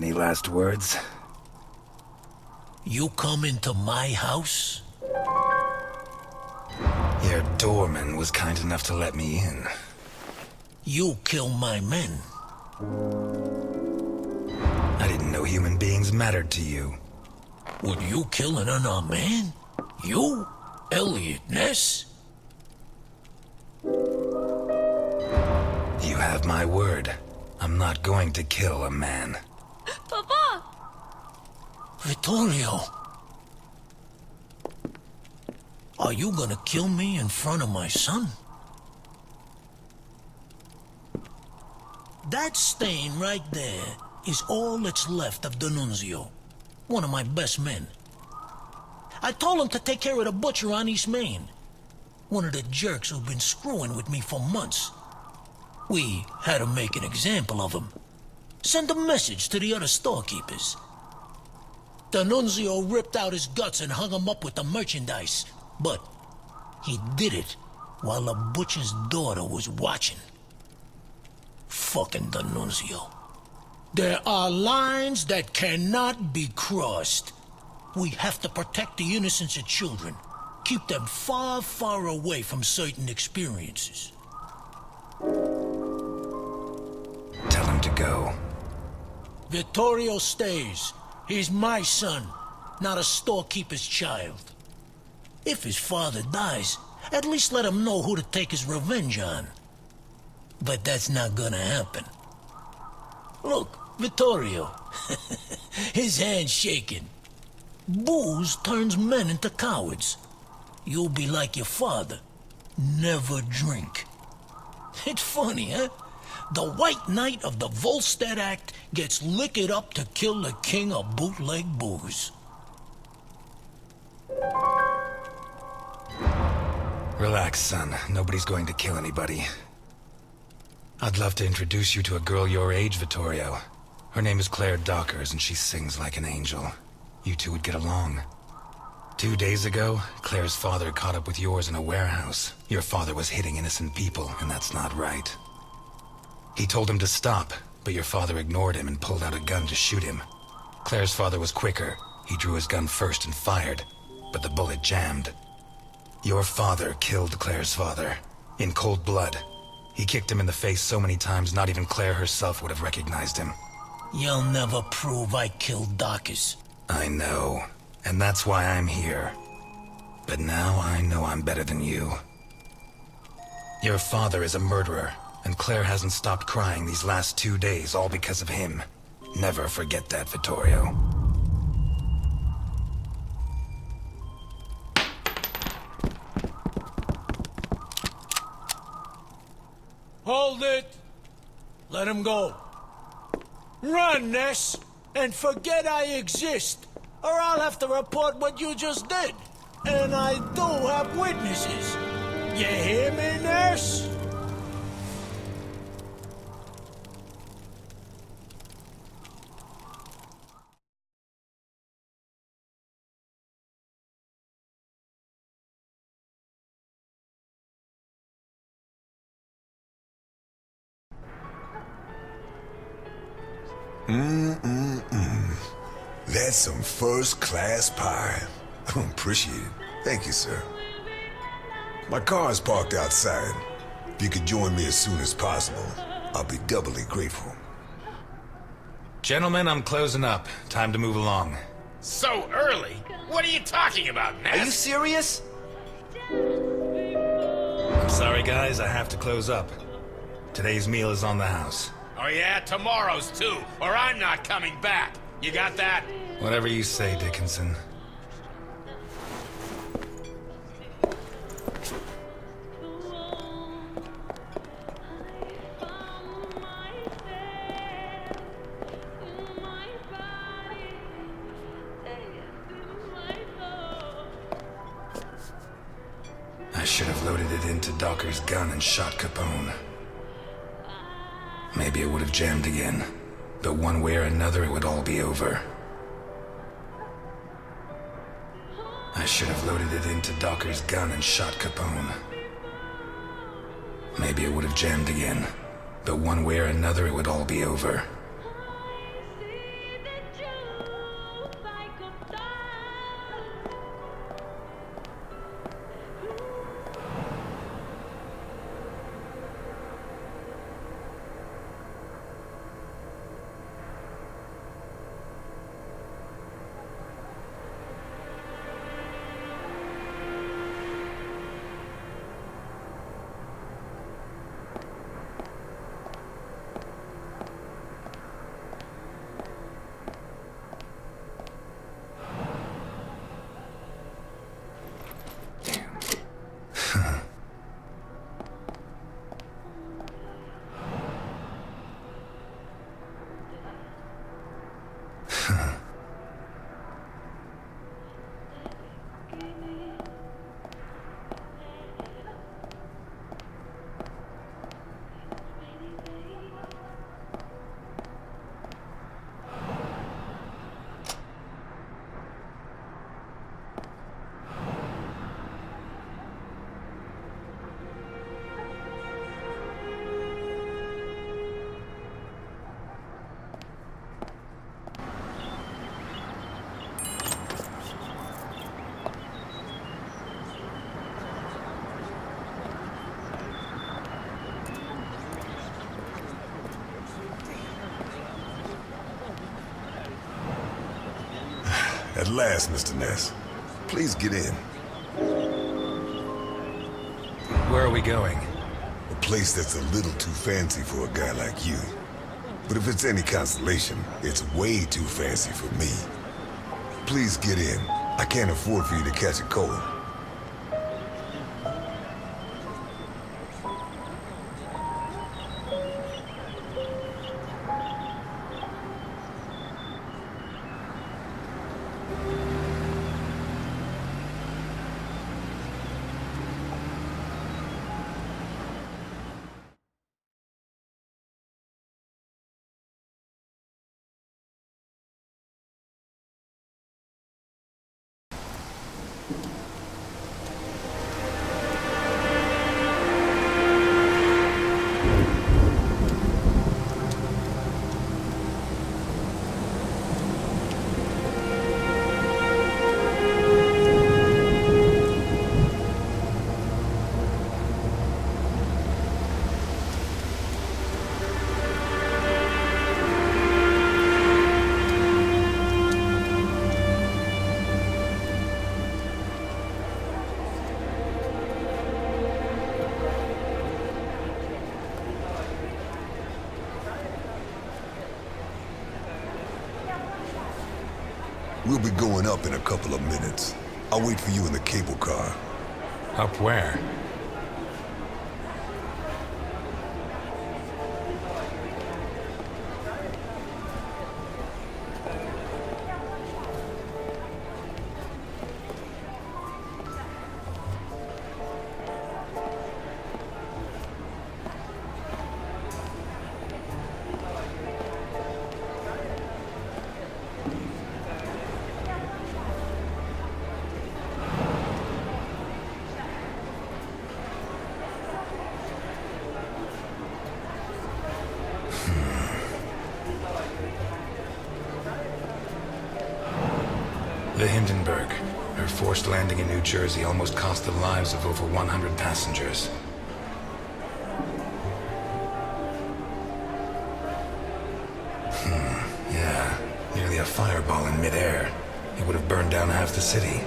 Any last words? You come into my house? Your doorman was kind enough to let me in. You kill my men. I didn't know human beings mattered to you. Would you kill an unarmed man? You? Elliot Ness? You have my word. I'm not going to kill a man. Papa! Vittorio! Are you gonna kill me in front of my son? That stain right there is all that's left of D'Annunzio, one of my best men. I told him to take care of the butcher on East Main, one of the jerks who've been screwing with me for months. We had to make an example of him. Send a message to the other storekeepers. D'Annunzio ripped out his guts and hung him up with the merchandise, but he did it while the butcher's daughter was watching. Fucking D'Annunzio. There are lines that cannot be crossed. We have to protect the innocence of children. Keep them far, far away from certain experiences. Tell him to go. Vittorio stays. He's my son, not a storekeeper's child. If his father dies, at least let him know who to take his revenge on. But that's not gonna happen. Look, Vittorio. His hand's shaking. Booze turns men into cowards. You'll be like your father. Never drink. It's funny, huh? The White Knight of the Volstead Act gets liquored up to kill the king of bootleg booze. Relax, son. Nobody's going to kill anybody. I'd love to introduce you to a girl your age, Vittorio. Her name is Claire Dockers, and she sings like an angel. You two would get along. 2 days ago, Claire's father caught up with yours in a warehouse. Your father was hitting innocent people, and that's not right. He told him to stop, but your father ignored him and pulled out a gun to shoot him. Claire's father was quicker. He drew his gun first and fired, but the bullet jammed. Your father killed Claire's father, in cold blood. He kicked him in the face so many times not even Claire herself would have recognized him. You'll never prove I killed Dockers. I know, and that's why I'm here. But now I know I'm better than you. Your father is a murderer, and Claire hasn't stopped crying these last 2 days, all because of him. Never forget that, Vittorio. Hold it! Let him go. Run, Ness, and forget I exist, or I'll have to report what you just did. And I do have witnesses. You hear me, Ness? That's some first-class pie. Appreciate it. Thank you, sir. My car's parked outside. If you could join me as soon as possible, I'll be doubly grateful. Gentlemen, I'm closing up. Time to move along. So early? What are you talking about, Ness? Are you serious? I'm sorry, guys. I have to close up. Today's meal is on the house. Oh yeah, tomorrow's too, or I'm not coming back. You got that? Whatever you say, Dickinson. I should have loaded it into Docker's gun and shot Capone. Maybe it would have jammed again, but one way or another it would all be over. I should have loaded it into Docker's gun and shot Capone. Maybe it would have jammed again, but one way or another it would all be over. At last, Mr. Ness. Please get in. Where are we going? A place that's a little too fancy for a guy like you. But if it's any consolation, it's way too fancy for me. Please get in. I can't afford for you to catch a cold. We'll be going up in a couple of minutes. I'll wait for you in the cable car. Up where? The Hindenburg. Her forced landing in New Jersey almost cost the lives of over 100 passengers. Yeah. Nearly a fireball in midair. It would have burned down half the city.